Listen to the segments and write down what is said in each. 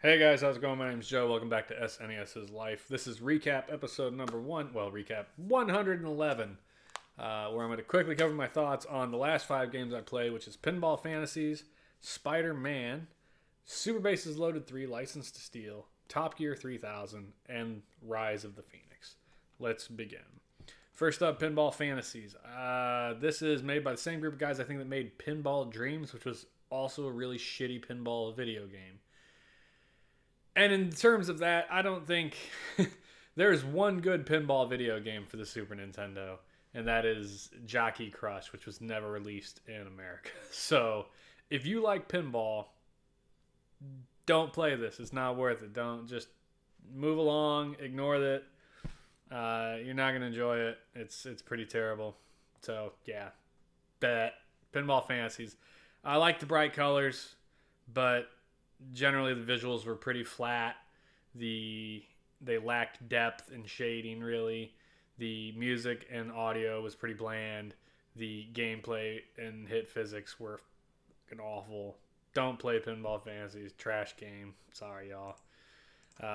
Hey guys, how's it going? My name's Joe. Welcome back to SNES's Life. This is recap episode number one. Well, recap 111, where I'm going to quickly cover my thoughts on the last 5 games I played, which is Pinball Fantasies, Spider-Man, Super Bases Loaded 3, License to Steal, Top Gear 3000, and Rise of the Phoenix. Let's begin. First up, Pinball Fantasies. This is made by the same group of guys I think that made Pinball Dreams, which was also a really shitty pinball video game. And in terms of that, I don't think there's one good pinball video game for the Super Nintendo, and that is Jockey Crush, which was never released in America. So if you like pinball, don't play this. It's not worth it. Don't just move along, ignore it. You're not gonna enjoy it. It's pretty terrible. So yeah, that Pinball Fantasies. I like the bright colors, but generally the visuals were pretty flat. They lacked depth and shading, really. The music and audio was pretty bland. The gameplay and hit physics were fucking awful. Don't play Pinball Fantasies. Trash game. Sorry, y'all.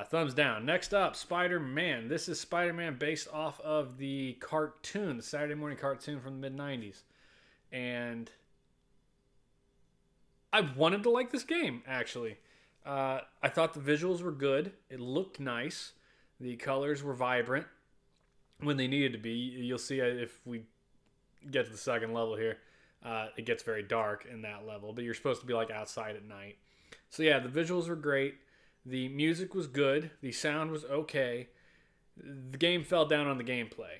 Thumbs down. Next up, Spider-Man. This is Spider-Man based off of the cartoon, the Saturday morning cartoon from the mid-90s. And I wanted to like this game, actually. I thought the visuals were good. It looked nice. The colors were vibrant when they needed to be. You'll see if we get to the second level here. It gets very dark in that level, but you're supposed to be like outside at night. So yeah, the visuals were great. The music was good. The sound was okay. The game fell down on the gameplay.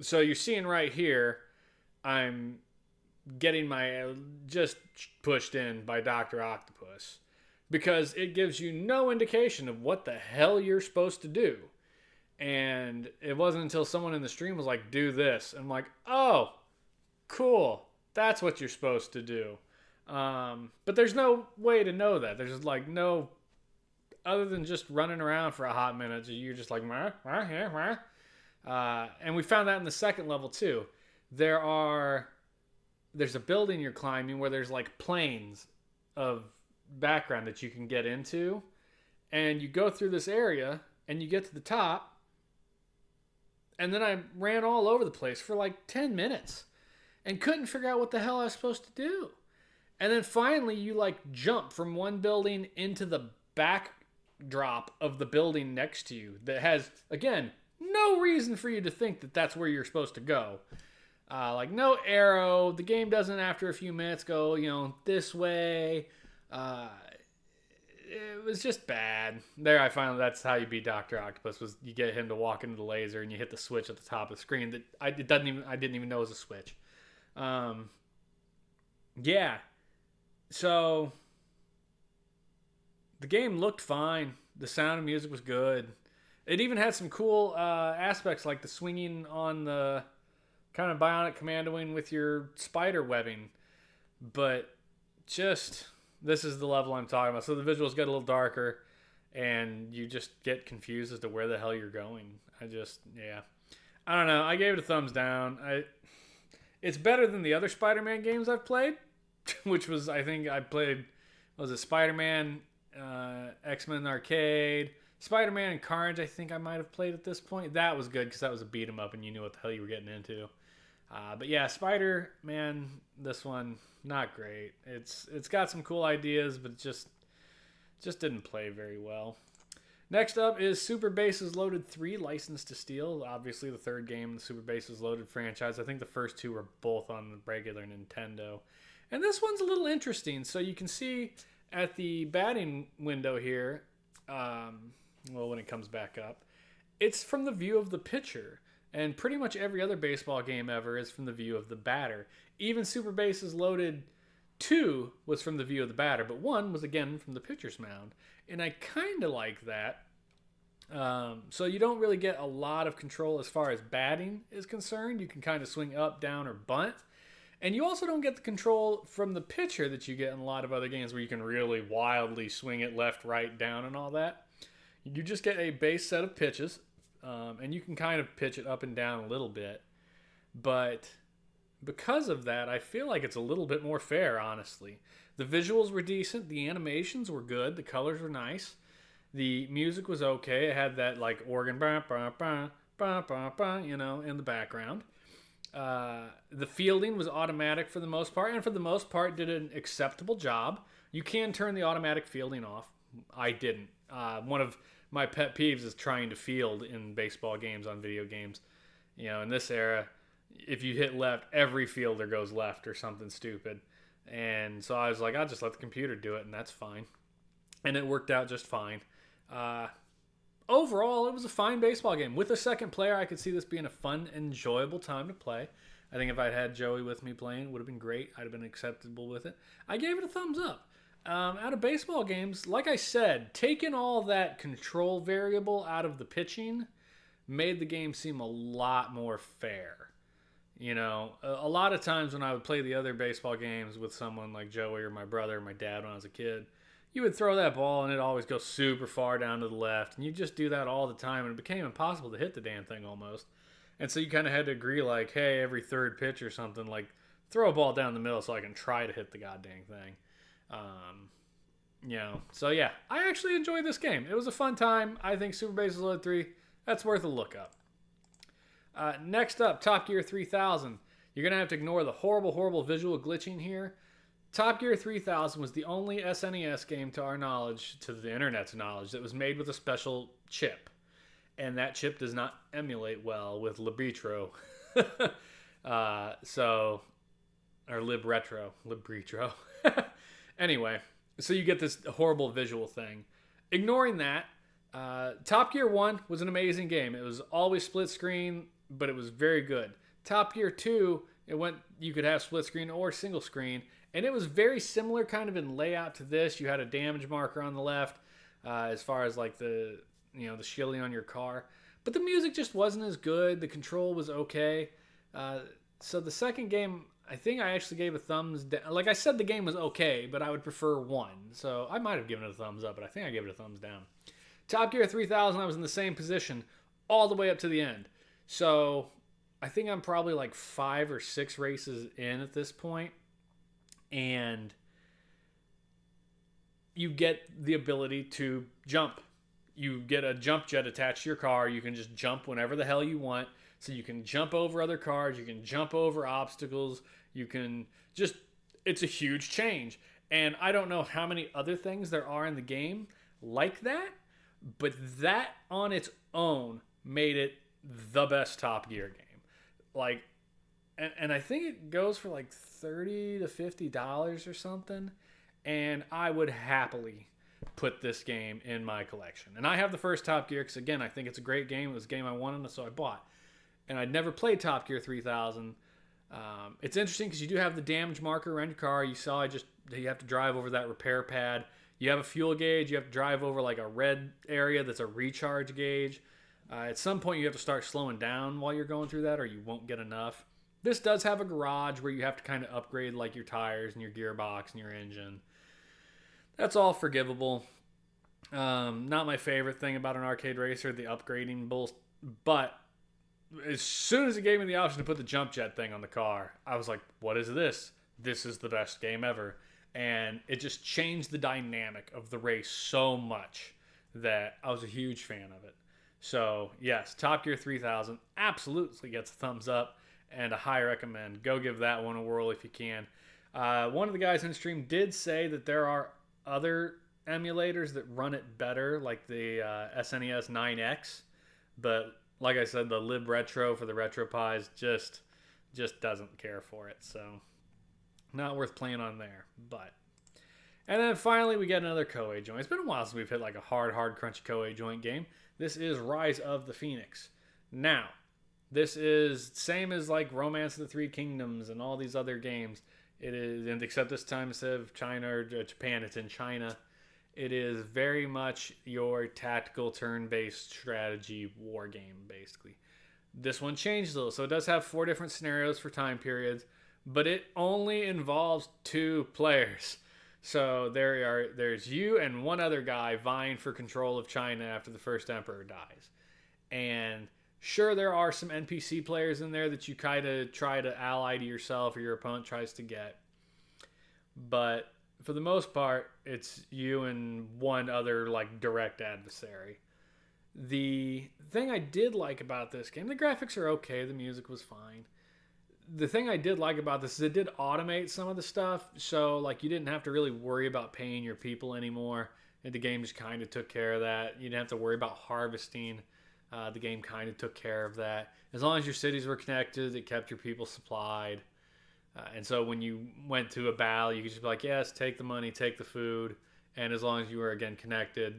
So you're seeing right here, I'm getting my just pushed in by Dr. Octopus because it gives you no indication of what the hell you're supposed to do. And it wasn't until someone in the stream was like, do this. And I'm like, oh, cool. That's what you're supposed to do. But there's no way to know that. There's like no, other than just running around for a hot minute, you're just like, and we found that in the second level too. There's a building you're climbing where there's like planes of background that you can get into. And you go through this area and you get to the top. And then I ran all over the place for like 10 minutes and couldn't figure out what the hell I was supposed to do. And then finally you like jump from one building into the backdrop of the building next to you that has, again, no reason for you to think that that's where you're supposed to go. Like no arrow. The game doesn't after a few minutes go, this way. It was just bad. There I found that's how you beat Dr. Octopus was you get him to walk into the laser and you hit the switch at the top of the screen that I didn't even know was a switch. Yeah. So the game looked fine. The sound and music was good. It even had some cool aspects like the swinging on the kind of bionic commandoing with your spider webbing. But just, this is the level I'm talking about. So the visuals get a little darker and you just get confused as to where the hell you're going. I don't know. I gave it a thumbs down. It's better than the other Spider-Man games I've played, which was, I think I played, was it Spider-Man, X-Men Arcade, Spider-Man and Carnage, I think I might have played at this point. That was good because that was a beat 'em up and you knew what the hell you were getting into. But yeah, Spider-Man, this one, not great. It's got some cool ideas, but it just didn't play very well. Next up is Super Bases Loaded 3, License to Steal. Obviously the third game in the Super Bases Loaded franchise. I think the first two were both on the regular Nintendo. And this one's a little interesting. So you can see at the batting window here, when it comes back up, it's from the view of the pitcher. And pretty much every other baseball game ever is from the view of the batter. Even Super Bases Loaded 2 was from the view of the batter, but 1 was again from the pitcher's mound. And I kind of like that. So you don't really get a lot of control as far as batting is concerned. You can kind of swing up, down, or bunt. And you also don't get the control from the pitcher that you get in a lot of other games where you can really wildly swing it left, right, down, and all that. You just get a base set of pitches. And you can kind of pitch it up and down a little bit. But because of that, I feel like it's a little bit more fair, honestly. The visuals were decent, the animations were good, the colors were nice, the music was okay. It had that like organ, bah, bah, bah, bah, bah, bah, in the background. The fielding was automatic for the most part, and for the most part, did an acceptable job. You can turn the automatic fielding off. I didn't. One of my pet peeves is trying to field in baseball games on video games. In this era, if you hit left, every fielder goes left or something stupid. And so I was like, I'll just let the computer do it, and that's fine. And it worked out just fine. Overall, it was a fine baseball game. With a second player, I could see this being a fun, enjoyable time to play. I think if I'd had Joey with me playing, it would have been great. I'd have been acceptable with it. I gave it a thumbs up. Out of baseball games, like I said, taking all that control variable out of the pitching made the game seem a lot more fair. A lot of times when I would play the other baseball games with someone like Joey or my brother or my dad when I was a kid, you would throw that ball and it'd always go super far down to the left. And you just do that all the time, and it became impossible to hit the damn thing almost. And so you kind of had to agree, like, hey, every third pitch or something, like, throw a ball down the middle so I can try to hit the goddamn thing. So yeah, I actually enjoyed this game. It was a fun time. I think Super Bass 3, that's worth a look up. Next up, Top Gear 3000. You're going to have to ignore the horrible, horrible visual glitching here. Top Gear 3000 was the only SNES game, to our knowledge, to the internet's knowledge, that was made with a special chip. And that chip does not emulate well with Libretro. Or Libretro. Anyway, so you get this horrible visual thing. Ignoring that, Top Gear 1 was an amazing game. It was always split screen, but it was very good. Top Gear 2, you could have split screen or single screen, and it was very similar kind of in layout to this. You had a damage marker on the left, as far as like the shielding on your car. But the music just wasn't as good. The control was okay. So the second game, I think I actually gave a thumbs down. Like I said, the game was okay, but I would prefer 1. So I might have given it a thumbs up, but I think I gave it a thumbs down. Top Gear 3000, I was in the same position all the way up to the end. So I think I'm probably like 5 or 6 races in at this point. And you get the ability to jump. You get a jump jet attached to your car. You can just jump whenever the hell you want. So you can jump over other cars. You can jump over obstacles. You can just... It's a huge change. And I don't know how many other things there are in the game like that. But that on its own made it the best Top Gear game. Like... And I think it goes for like $30 to $50 or something. And I would happily put this game in my collection. And I have the first Top Gear because, again, I think it's a great game. It was a game I wanted, so I bought. And I'd never played Top Gear 3000. It's interesting because you do have the damage marker around your car. You saw you have to drive over that repair pad. You have a fuel gauge. You have to drive over like a red area that's a recharge gauge. At some point, you have to start slowing down while you're going through that, or you won't get enough. This does have a garage where you have to kind of upgrade like your tires and your gearbox and your engine. That's all forgivable. Not my favorite thing about an arcade racer, the upgrading bull. But as soon as it gave me the option to put the jump jet thing on the car, I was like, what is this? This is the best game ever. And it just changed the dynamic of the race so much that I was a huge fan of it. So, yes, Top Gear 3000 absolutely gets a thumbs up and a high recommend. Go give that one a whirl if you can. One of the guys in the stream did say that there are other emulators that run it better, like the SNES 9X. But like I said, the Libretro for the RetroPies just doesn't care for it. So not worth playing on there. And then finally we get another Koei joint. It's been a while since we've hit like a hard crunchy Koei joint game. This is Rise of the Phoenix. Now, this is same as like Romance of the Three Kingdoms and all these other games. It is, and except this time instead of China or Japan, it's in China. It is very much your tactical turn-based strategy war game, basically. This one changed a little, so it does have 4 different scenarios for time periods, but it only involves 2 players. So there's you and one other guy vying for control of China after the first emperor dies. And Sure, there are some NPC players in there that you kind of try to ally to yourself or your opponent tries to get. But for the most part, it's you and one other like direct adversary. The thing I did like about this game, the graphics are okay, the music was fine. The thing I did like about this is it did automate some of the stuff, so like you didn't have to really worry about paying your people anymore. And the game just kind of took care of that. You didn't have to worry about harvesting. The game kind of took care of that. As long as your cities were connected, it kept your people supplied. And so when you went to a battle, you could just be like, yes, take the money, take the food. And as long as you were, again, connected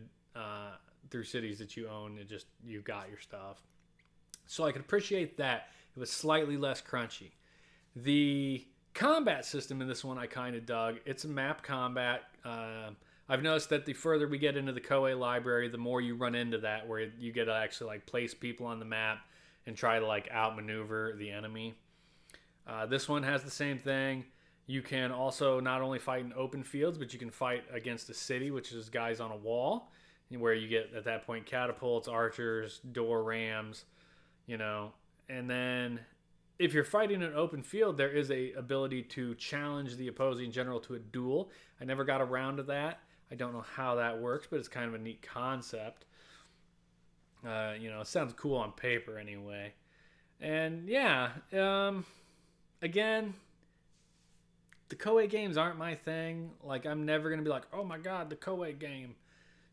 through cities that you own, you got your stuff. So I could appreciate that. It was slightly less crunchy. The combat system in this one I kind of dug. It's a map combat. I've noticed that the further we get into the Koei library, the more you run into that, where you get to actually like place people on the map and try to like outmaneuver the enemy. This one has the same thing. You can also not only fight in open fields, but you can fight against a city, which is guys on a wall, where you get at that point catapults, archers, door rams, and then if you're fighting an open field, there is a ability to challenge the opposing general to a duel. I never got around to that. I don't know how that works, but it's kind of a neat concept. It sounds cool on paper anyway. And yeah, again, the Koei games aren't my thing. Like, I'm never going to be like, oh my god, the Koei game.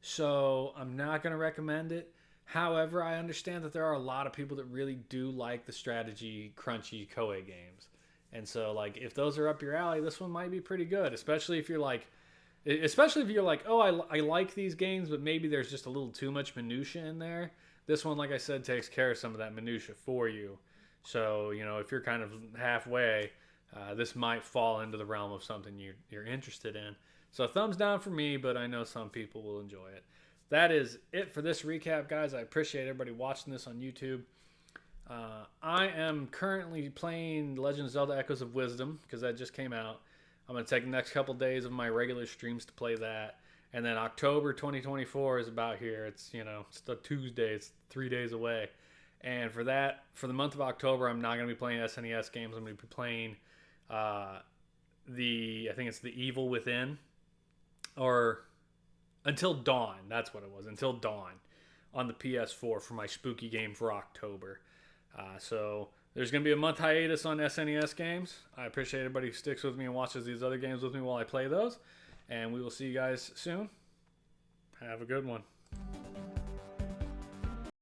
So I'm not going to recommend it. However, I understand that there are a lot of people that really do like the strategy, crunchy Koei games. And so, like, if those are up your alley, this one might be pretty good. Especially if you're like, oh, I like these games, but maybe there's just a little too much minutia in there. This one, like I said, takes care of some of that minutia for you. So, if you're kind of halfway, this might fall into the realm of something you're interested in. So thumbs down for me, but I know some people will enjoy it. That is it for this recap, guys. I appreciate everybody watching this on YouTube. I am currently playing Legend of Zelda Echoes of Wisdom because that just came out. I'm going to take the next couple days of my regular streams to play that. And then October 2024 is about here. It's, it's a Tuesday. It's 3 days away. And for the month of October, I'm not going to be playing SNES games. I'm going to be playing I think it's The Evil Within. Or Until Dawn. That's what it was. Until Dawn on the PS4 for my spooky game for October. So there's going to be a month hiatus on SNES games. I appreciate everybody who sticks with me and watches these other games with me while I play those. And we will see you guys soon. Have a good one.